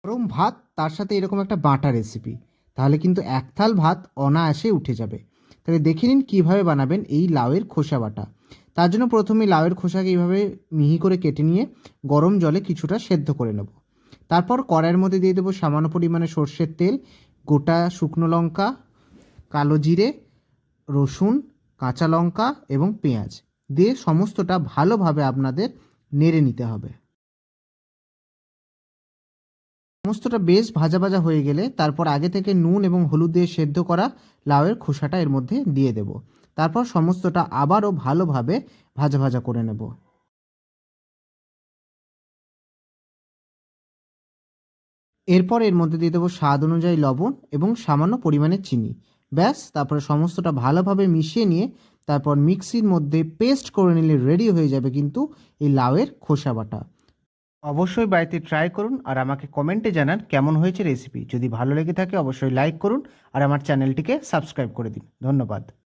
গরম ভাত তার সাথে এরকম একটা বাটা রেসিপি, তাহলে কিন্তু এক থাল ভাত অনায়াসে উঠে যাবে। তাহলে দেখে নিন কীভাবে বানাবেন এই লাউয়ের খোসা বাটা। তার জন্য প্রথমে লাউয়ের খোসাকে এইভাবে মিহি করে কেটে নিয়ে গরম জলে কিছুটা সেদ্ধ করে নেব। তারপর কড়াইয়ের মধ্যে দিয়ে দেবো সামান্য পরিমাণে সর্ষের তেল, গোটা শুকনো লঙ্কা, কালো জিরে, রসুন, কাঁচা লঙ্কা এবং পেঁয়াজ দিয়ে সমস্তটা ভালোভাবে আপনাদের নেড়ে নিতে হবে। সমস্তটা বেশ ভাজা ভাজা হয়ে গেলে তারপর আগে থেকে নুন এবং হলুদ দিয়ে সেদ্ধ করা লাউয়ের খোসাটা এর মধ্যে দিয়ে দেব। তারপর সমস্তটা আবারও ভালোভাবে ভাজা ভাজা করে নেব। এরপর এর মধ্যে দিয়ে দেবো স্বাদ অনুযায়ী লবণ এবং সামান্য পরিমাণে চিনি। ব্যাস, তারপরে সমস্তটা ভালোভাবে মিশিয়ে নিয়ে তারপর মিক্সির মধ্যে পেস্ট করে নিলে রেডি হয়ে যাবে কিন্তু এই লাউয়ের খোসা বাটা। অবশ্যই বাড়িতে ট্রাই করুন আর আমাকে কমেন্টে জানান কেমন হয়েছে রেসিপি। যদি ভালো লেগে থাকে অবশ্যই লাইক করুন আর আমার চ্যানেলটিকে সাবস্ক্রাইব করে দিন। ধন্যবাদ।